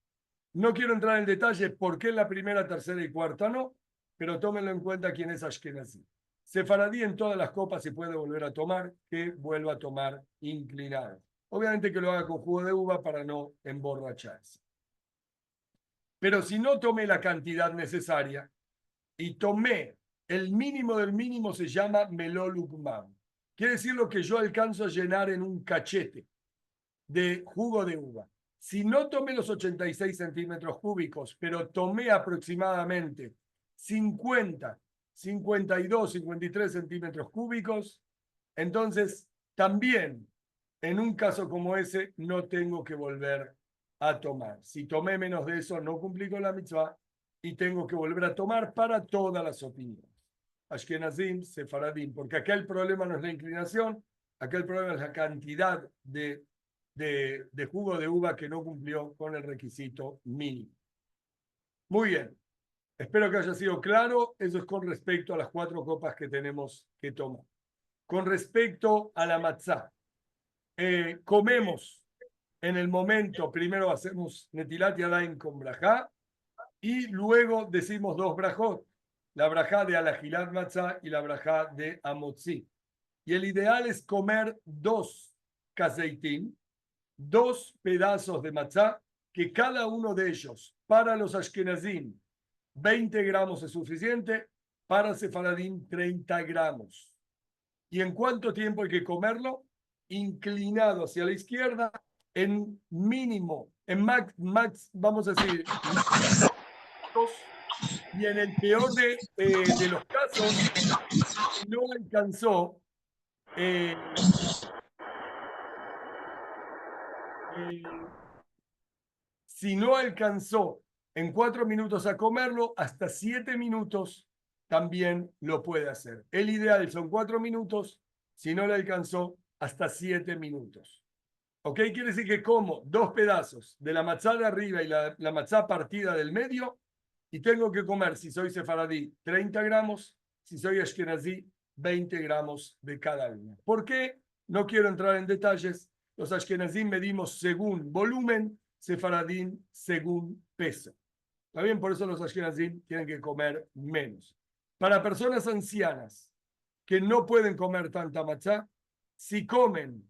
No quiero entrar en detalle por qué en la primera, tercera y cuarta no, pero tómenlo en cuenta quién es Ashkenazí. Sefaradí en todas las copas se puede volver a tomar, que vuelva a tomar inclinado. Obviamente que lo haga con jugo de uva para no emborracharse. Pero si no tomé la cantidad necesaria y tomé el mínimo del mínimo, se llama melolukmam. Quiere decir lo que yo alcanzo a llenar en un cachete de jugo de uva. Si no tomé los 86 centímetros cúbicos, pero tomé aproximadamente 50, 52, 53 centímetros cúbicos, entonces también en un caso como ese no tengo que volver a tomar. Si tomé menos de eso, no cumplí con la mitzvah y tengo que volver a tomar para todas las opiniones. Ashkenazim, Sefaradim, porque acá el problema no es la inclinación, acá el problema es la cantidad de jugo de uva que no cumplió con el requisito mínimo. Muy bien, espero que haya sido claro. Eso es con respecto a las 4 copas que tenemos que tomar. Con respecto a la matzá, comemos en el momento, primero hacemos netilat yadayim con brajá y luego decimos 2 brajot, la brajá de alajilat matzá y la brajá de amotzi. Y el ideal es comer 2 kazeitim, 2 pedazos de matzá, que cada uno de ellos, para los ashkenazim, 20 gramos es suficiente, para sefaradín, 30 gramos. ¿Y en cuánto tiempo hay que comerlo? Inclinado hacia la izquierda, en mínimo, en max vamos a decir, y en el peor de los casos, si no alcanzó, si no alcanzó en 4 minutos a comerlo, hasta 7 minutos también lo puede hacer. El ideal son 4 minutos, si no le alcanzó, hasta 7 minutos. ¿Ok? Quiere decir que como 2 pedazos de la matzá de arriba y la matzá partida del medio, y tengo que comer, si soy sefaradí, 30 gramos, si soy ashkenazí, 20 gramos de cada uno. ¿Por qué? No quiero entrar en detalles. Los ashkenazí medimos según volumen, sefaradín según peso. ¿Está bien? Por eso los ashkenazí tienen que comer menos. Para personas ancianas que no pueden comer tanta matzá, si comen,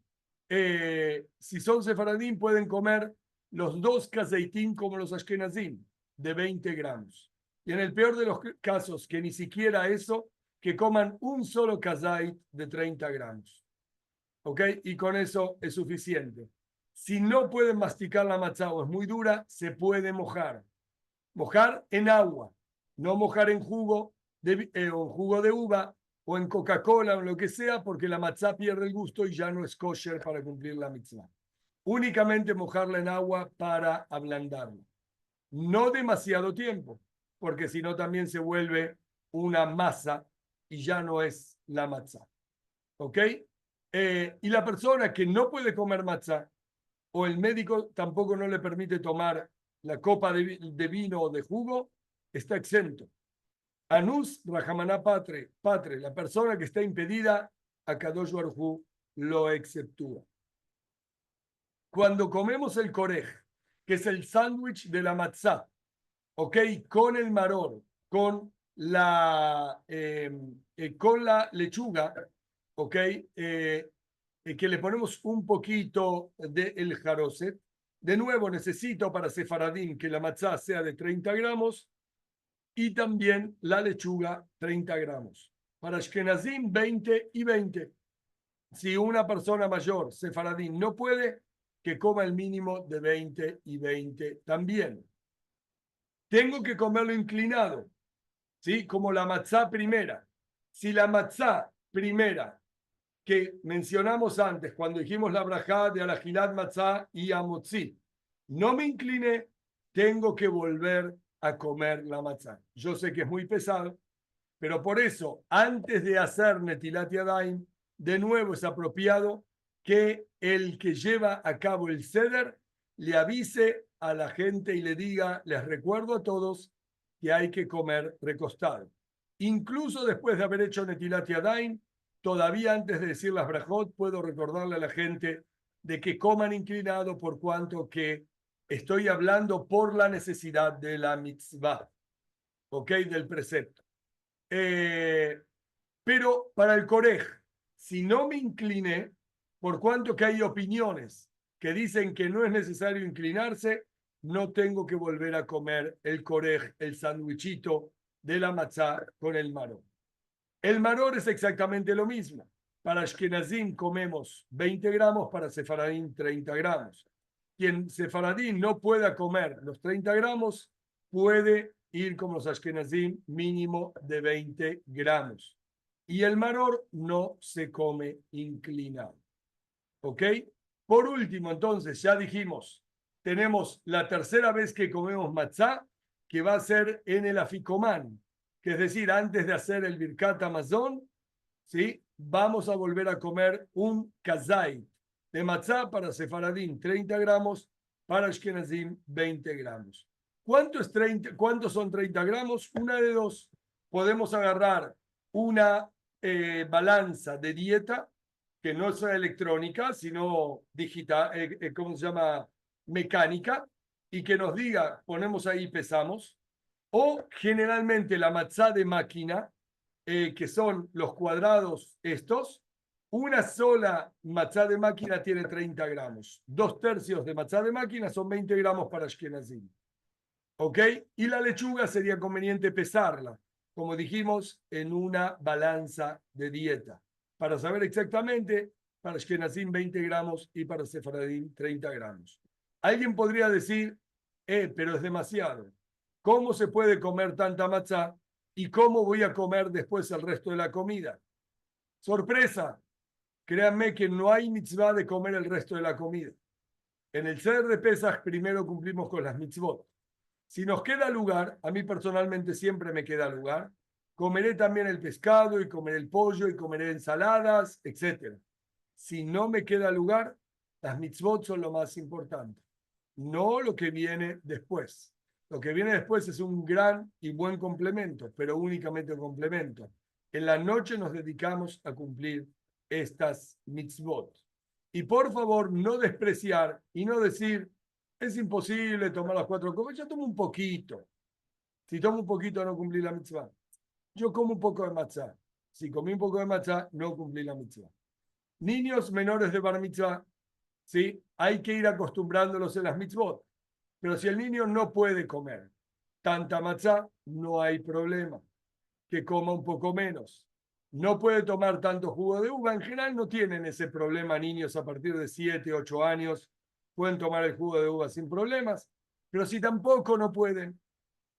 si son sefaradín, pueden comer los 2 kazeitín como los ashkenazim, de 20 gramos. Y en el peor de los casos, que ni siquiera eso, que coman un solo kazait de 30 gramos. ¿Ok? Y con eso es suficiente. Si no pueden masticar la matzá o es muy dura, se puede mojar. Mojar en agua, no mojar en jugo o jugo de uva o en Coca-Cola o lo que sea, porque la matzá pierde el gusto y ya no es kosher para cumplir la mitzvah. Únicamente mojarla en agua para ablandarla. No demasiado tiempo, porque si no también se vuelve una masa y ya no es la matzá. ¿Ok? Y la persona que no puede comer matzá o el médico tampoco no le permite tomar la copa de vino o de jugo, está exento. Anus Rahamaná Patre, la persona que está impedida, a Kadosh Baruj Hu lo exceptúa. Cuando comemos el korej, que es el sándwich de la matzá, ¿ok? Con el maror, con la lechuga, ¿ok? Que le ponemos un poquito del jaroset. De nuevo, necesito para sefaradín que la matzá sea de 30 gramos y también la lechuga 30 gramos. Para ashkenazim 20 y 20. Si una persona mayor, sefaradín, no puede, que coma el mínimo de 20 y 20 también. Tengo que comerlo inclinado, ¿sí? Como la matzá primera. Si la matzá primera que mencionamos antes, cuando dijimos la brajá de Alajilat Matzah y Amotzi, no me incliné, tengo que volver a comer la matzá. Yo sé que es muy pesado, pero por eso, antes de hacer Netilat Yadayim, de nuevo es apropiado que el que lleva a cabo el Seder le avise a la gente y le diga, les recuerdo a todos que hay que comer recostado. Incluso después de haber hecho Netilat Yadayim, todavía antes de decir las brajot, puedo recordarle a la gente de que coman inclinado por cuanto que estoy hablando por la necesidad de la mitzvah, ¿ok? Del precepto. Pero para el corej, si no me incliné, por cuanto que hay opiniones que dicen que no es necesario inclinarse, no tengo que volver a comer el corej, el sandwichito de la matzá con el maror. El maror es exactamente lo mismo. Para Ashkenazim comemos 20 gramos, para Sefaradín 30 gramos. Quien Sefaradín no pueda comer los 30 gramos, puede ir como los Ashkenazim mínimo de 20 gramos. Y el maror no se come inclinado. ¿Ok? Por último, entonces, ya dijimos, tenemos la tercera vez que comemos matzá, que va a ser en el aficomán, que es decir, antes de hacer el Birkat Hamazon, ¿sí? Vamos a volver a comer un kazait de matzá para Sefaradín, 30 gramos, para Ashkenazim, 20 gramos. ¿Cuántos son 30 gramos? Una de dos. Podemos agarrar una balanza de dieta, que no sea electrónica, sino digital, ¿cómo se llama? Mecánica, y que nos diga, ponemos ahí, pesamos, o generalmente la matzá de máquina, que son los cuadrados estos, una sola matzá de máquina tiene 30 gramos. 2/3 de matzá de máquina son 20 gramos para Ashkenazim. ¿Ok? Y la lechuga sería conveniente pesarla, como dijimos, en una balanza de dieta, para saber exactamente, para Ashkenazim 20 gramos y para Sefaradim 30 gramos. Alguien podría decir, pero es demasiado. ¿Cómo se puede comer tanta matzá y cómo voy a comer después el resto de la comida? Sorpresa, créanme que no hay mitzvah de comer el resto de la comida. En el Seder de Pesach primero cumplimos con las mitzvot. Si nos queda lugar, a mí personalmente siempre me queda lugar, comeré también el pescado y comeré el pollo y comeré ensaladas, etc. Si no me queda lugar, las mitzvot son lo más importante, no lo que viene después. Lo que viene después es un gran y buen complemento, pero únicamente un complemento. En la noche nos dedicamos a cumplir estas mitzvot. Y por favor, no despreciar y no decir, es imposible tomar las 4 copas, yo tomo un poquito. Si tomo un poquito, no cumplí la mitzvah. Yo como un poco de matzah. Si comí un poco de matzah, no cumplí la mitzvah. Niños menores de bar mitzvah, ¿sí? Hay que ir acostumbrándolos en las mitzvot. Pero si el niño no puede comer tanta matzá, no hay problema. Que coma un poco menos. No puede tomar tanto jugo de uva. En general no tienen ese problema niños a partir de 7, 8 años. Pueden tomar el jugo de uva sin problemas. Pero si tampoco no pueden,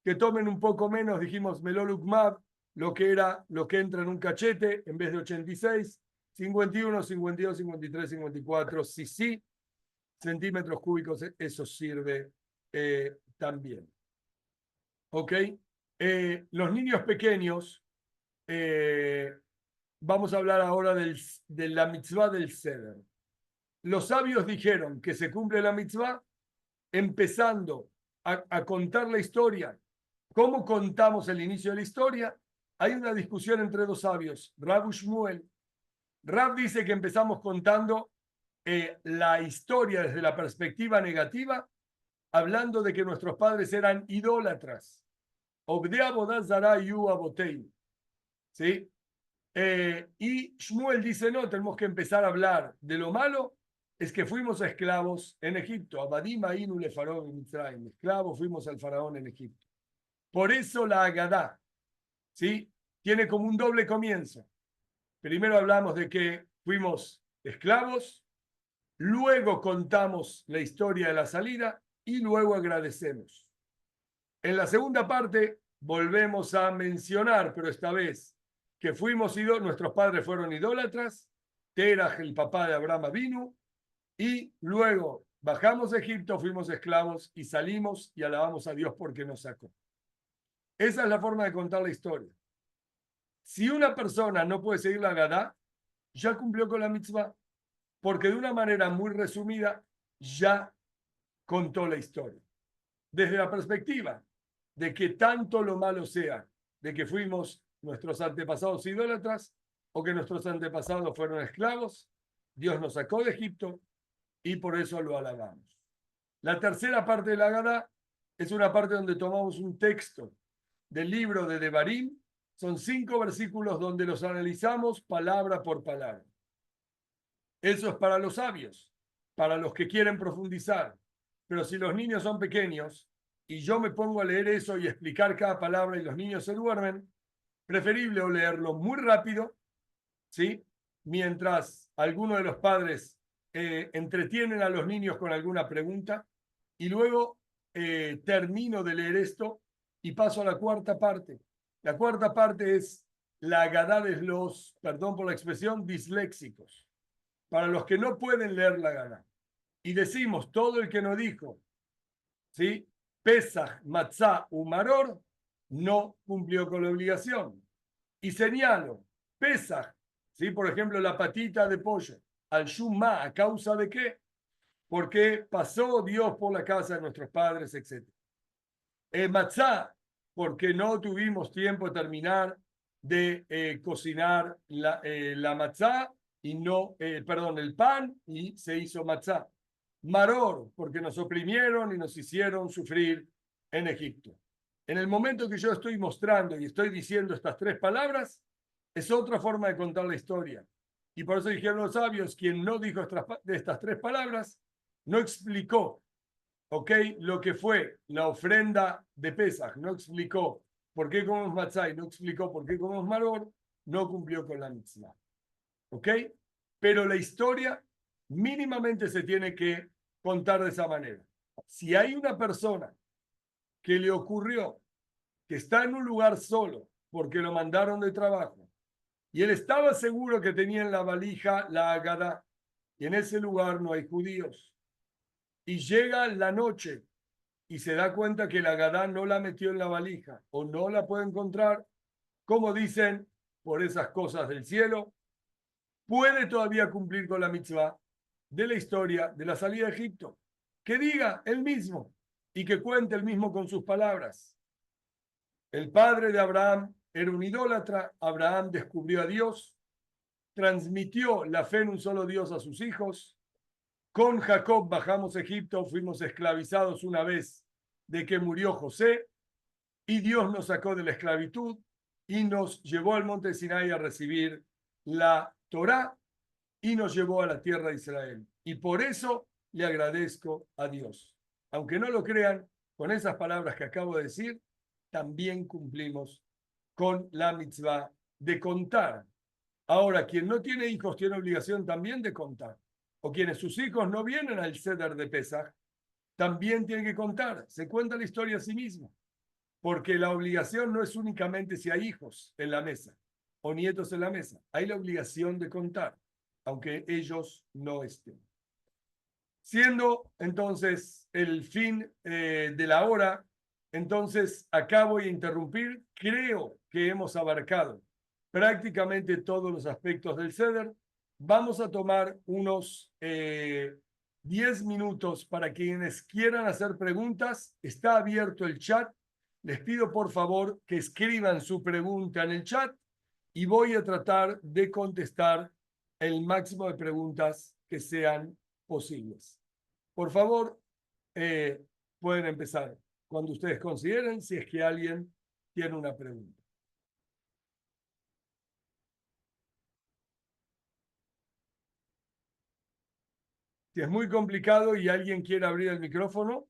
que tomen un poco menos, dijimos melolukmab, lo que entra en un cachete, en vez de 86, 51, 52, 53, 54, sí, centímetros cúbicos, eso sirve también. ¿Ok? Los niños pequeños, vamos a hablar ahora de la mitzvah del Seder. Los sabios dijeron que se cumple la mitzvah empezando a contar la historia. ¿Cómo contamos el inicio de la historia? Hay una discusión entre dos sabios, Rab y Shmuel. Rab dice que empezamos contando la historia desde la perspectiva negativa, hablando de que nuestros padres eran idólatras. ¿Sí? Y Shmuel dice, no, tenemos que empezar a hablar de lo malo, es que fuimos esclavos en Egipto. Abadim Ainu le faraón en Mitzrayim. Esclavos fuimos al faraón en Egipto. Por eso la Agadá, ¿sí? Tiene como un doble comienzo. Primero hablamos de que fuimos esclavos, luego contamos la historia de la salida y luego agradecemos. En la segunda parte volvemos a mencionar, pero esta vez que nuestros padres fueron idólatras, Teraj, el papá de Abraham vino, y luego bajamos de Egipto, fuimos esclavos y salimos y alabamos a Dios porque nos sacó. Esa es la forma de contar la historia. Si una persona no puede seguir la Gadá, ya cumplió con la mitzvah, porque de una manera muy resumida ya contó la historia. Desde la perspectiva de que tanto lo malo sea, de que fuimos nuestros antepasados idólatras o que nuestros antepasados fueron esclavos, Dios nos sacó de Egipto y por eso lo alabamos. La tercera parte de la Gadá es una parte donde tomamos un texto del libro de Devarim. Son 5 versículos donde los analizamos palabra por palabra. Eso es para los sabios, para los que quieren profundizar. Pero si los niños son pequeños y yo me pongo a leer eso y explicar cada palabra y los niños se duermen, preferible o leerlo muy rápido, ¿sí? Mientras algunos de los padres entretienen a los niños con alguna pregunta y luego termino de leer esto y paso a la cuarta parte. La cuarta parte es la Agadá de los, perdón por la expresión, disléxicos. Para los que no pueden leer la Agadá. Y decimos, todo el que no dijo, ¿sí? Pesach, Matzah, Umaror, no cumplió con la obligación. Y señalo, Pesach, ¿sí? Por ejemplo, la patita de pollo, al Shumá, ¿a causa de qué? Porque pasó Dios por la casa de nuestros padres, etc. Matzah, porque no tuvimos tiempo de terminar de cocinar la matzá y no, perdón, el pan y se hizo matzá. Maror, porque nos oprimieron y nos hicieron sufrir en Egipto. En el momento que yo estoy mostrando y estoy diciendo estas 3 palabras, es otra forma de contar la historia. Y por eso dijeron los sabios, quien no dijo estas 3 palabras, no explicó, ¿ok? Lo que fue la ofrenda de Pesaj, no explicó por qué comemos matzá y no explicó por qué comemos maror, no cumplió con la mitzvah. ¿Ok? Pero la historia mínimamente se tiene que contar de esa manera. Si hay una persona que le ocurrió que está en un lugar solo porque lo mandaron de trabajo y él estaba seguro que tenía en la valija la Agadá y en ese lugar no hay judíos y llega la noche y se da cuenta que la Agadá no la metió en la valija o no la puede encontrar, como dicen, por esas cosas del cielo, puede todavía cumplir con la mitzvah de la historia de la salida de Egipto. Que diga él mismo y que cuente él mismo con sus palabras. El padre de Abraham era un idólatra, Abraham descubrió a Dios, transmitió la fe en un solo Dios a sus hijos. Con Jacob bajamos a Egipto, fuimos esclavizados una vez de que murió José y Dios nos sacó de la esclavitud y nos llevó al monte Sinai a recibir la Torá y nos llevó a la tierra de Israel. Y por eso le agradezco a Dios. Aunque no lo crean, con esas palabras que acabo de decir, también cumplimos con la mitzvah de contar. Ahora, quien no tiene hijos tiene obligación también de contar. O quienes sus hijos no vienen al Seder de Pesach, también tienen que contar. Se cuenta la historia a sí mismo. Porque la obligación no es únicamente si hay hijos en la mesa o nietos en la mesa. Hay la obligación de contar, aunque ellos no estén. Siendo entonces el fin de la hora, entonces acá voy a interrumpir. Creo que hemos abarcado prácticamente todos los aspectos del CEDER. Vamos a tomar unos 10 minutos para quienes quieran hacer preguntas. Está abierto el chat. Les pido por favor que escriban su pregunta en el chat y voy a tratar de contestar el máximo de preguntas que sean posibles. Por favor, pueden empezar cuando ustedes consideren, si es que alguien tiene una pregunta. Si es muy complicado y alguien quiere abrir el micrófono,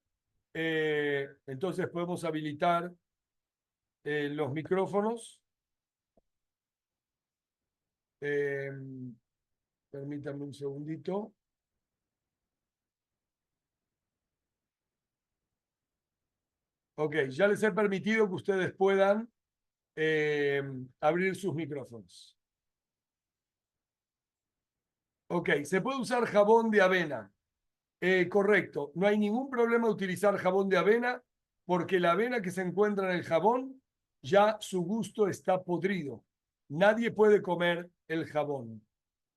entonces podemos habilitar los micrófonos. Eh, Permítanme un segundito. Ok, ya les he permitido que ustedes puedan abrir sus micrófonos. Ok, se puede usar jabón de avena. Correcto, no hay ningún problema de utilizar jabón de avena porque la avena que se encuentra en el jabón ya su gusto está podrido. Nadie puede comer el jabón.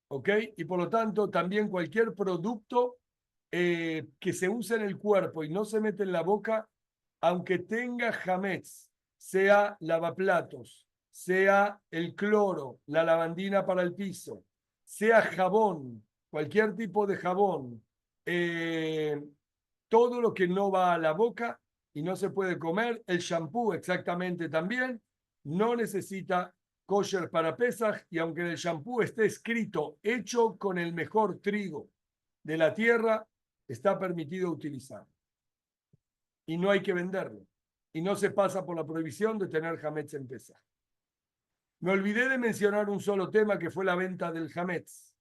¿Ok? Y por lo tanto, también cualquier producto que se use en el cuerpo y no se mete en la boca, aunque tenga hametz, sea lavaplatos, sea el cloro, la lavandina para el piso, sea jabón, cualquier tipo de jabón, eh, todo lo que no va a la boca y no se puede comer, el shampoo exactamente también, no necesita kosher para Pesaj, y aunque en el shampoo esté escrito hecho con el mejor trigo de la tierra, está permitido utilizar. Y no hay que venderlo. Y no se pasa por la prohibición de tener hametz en Pesaj. Me olvidé de mencionar un solo tema que fue la venta del hametz.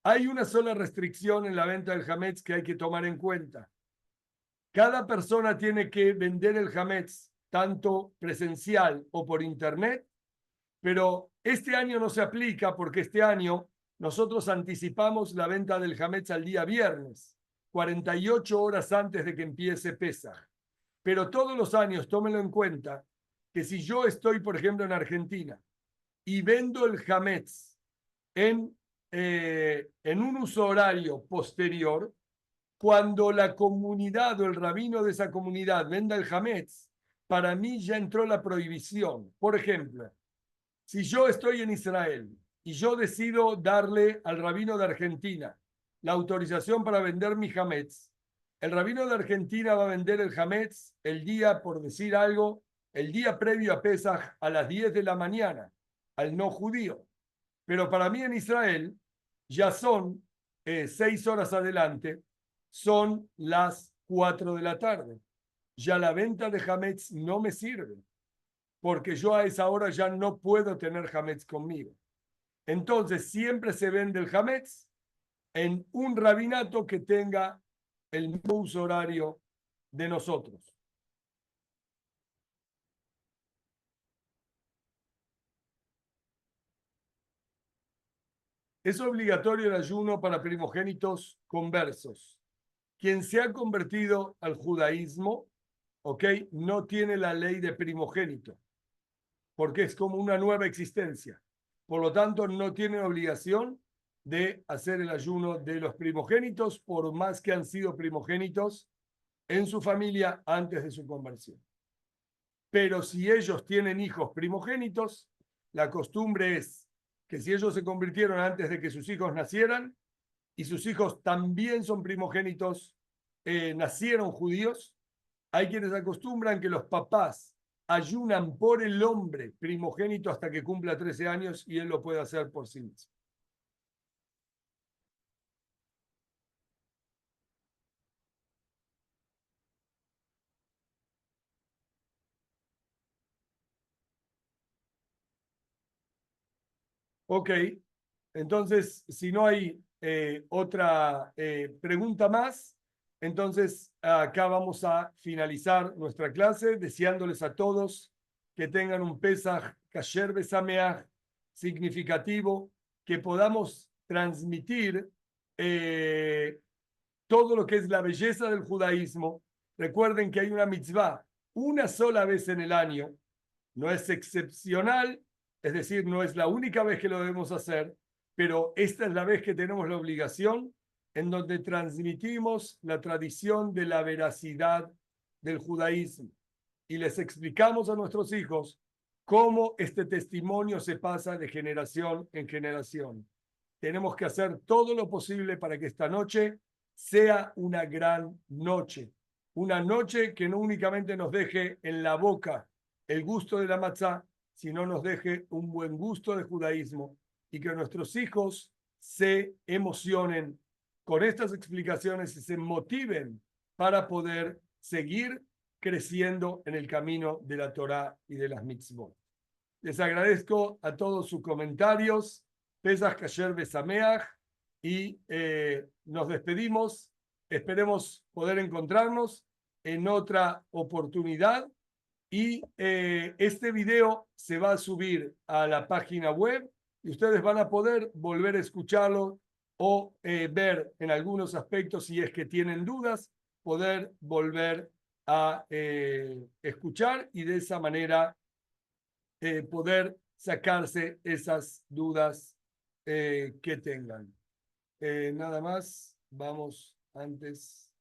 Hay una sola restricción en la venta del hametz que hay que tomar en cuenta. Cada persona tiene que vender el hametz tanto presencial o por internet, pero este año no se aplica porque este año nosotros anticipamos la venta del hametz al día viernes, 48 horas antes de que empiece Pesaj. Pero todos los años, tómenlo en cuenta, que si yo estoy, por ejemplo, en Argentina y vendo el hametz en un uso horario posterior, cuando la comunidad o el rabino de esa comunidad venda el hametz, para mí ya entró la prohibición. Por ejemplo, si yo estoy en Israel y yo decido darle al rabino de Argentina la autorización para vender mi hametz, el rabino de Argentina va a vender el hametz el día, por decir algo, el día previo a Pesaj a las 10 de la mañana, al no judío. Pero para mí en Israel ya son 6 horas adelante, son las 4 de la tarde. Ya la venta de hametz no me sirve, porque yo a esa hora ya no puedo tener hametz conmigo. Entonces siempre se vende el hametz en un rabinato que tenga el mismo uso horario de nosotros. Es obligatorio el ayuno para primogénitos conversos. Quien se ha convertido al judaísmo, ¿ok? No tiene la ley de primogénito, porque es como una nueva existencia. Por lo tanto, no tiene obligación de hacer el ayuno de los primogénitos, por más que han sido primogénitos en su familia antes de su conversión. Pero si ellos tienen hijos primogénitos, la costumbre es que si ellos se convirtieron antes de que sus hijos nacieran y sus hijos también son primogénitos, nacieron judíos, hay quienes acostumbran que los papás ayunan por el hombre primogénito hasta que cumpla 13 años y él lo puede hacer por sí mismo. Ok, entonces si no hay otra pregunta más, entonces acá vamos a finalizar nuestra clase deseándoles a todos que tengan un Pesaj Kasher Besameach significativo, que podamos transmitir eh, todo lo que es la belleza del judaísmo. Recuerden que hay una mitzvah una sola vez en el año, no es excepcional, es decir, no es la única vez que lo debemos hacer, pero esta es la vez que tenemos la obligación en donde transmitimos la tradición de la veracidad del judaísmo y les explicamos a nuestros hijos cómo este testimonio se pasa de generación en generación. Tenemos que hacer todo lo posible para que esta noche sea una gran noche. Una noche que no únicamente nos deje en la boca el gusto de la matzá, sino nos deje un buen gusto de judaísmo y que nuestros hijos se emocionen con estas explicaciones y se motiven para poder seguir creciendo en el camino de la Torá y de las mitzvot. Les agradezco a todos sus comentarios. Pesach Kasher Besameach y nos despedimos. Esperemos poder encontrarnos en otra oportunidad Y este video se va a subir a la página web y ustedes van a poder volver a escucharlo o ver en algunos aspectos, si es que tienen dudas, poder volver a escuchar y de esa manera poder sacarse esas dudas que tengan. Nada más, vamos antes.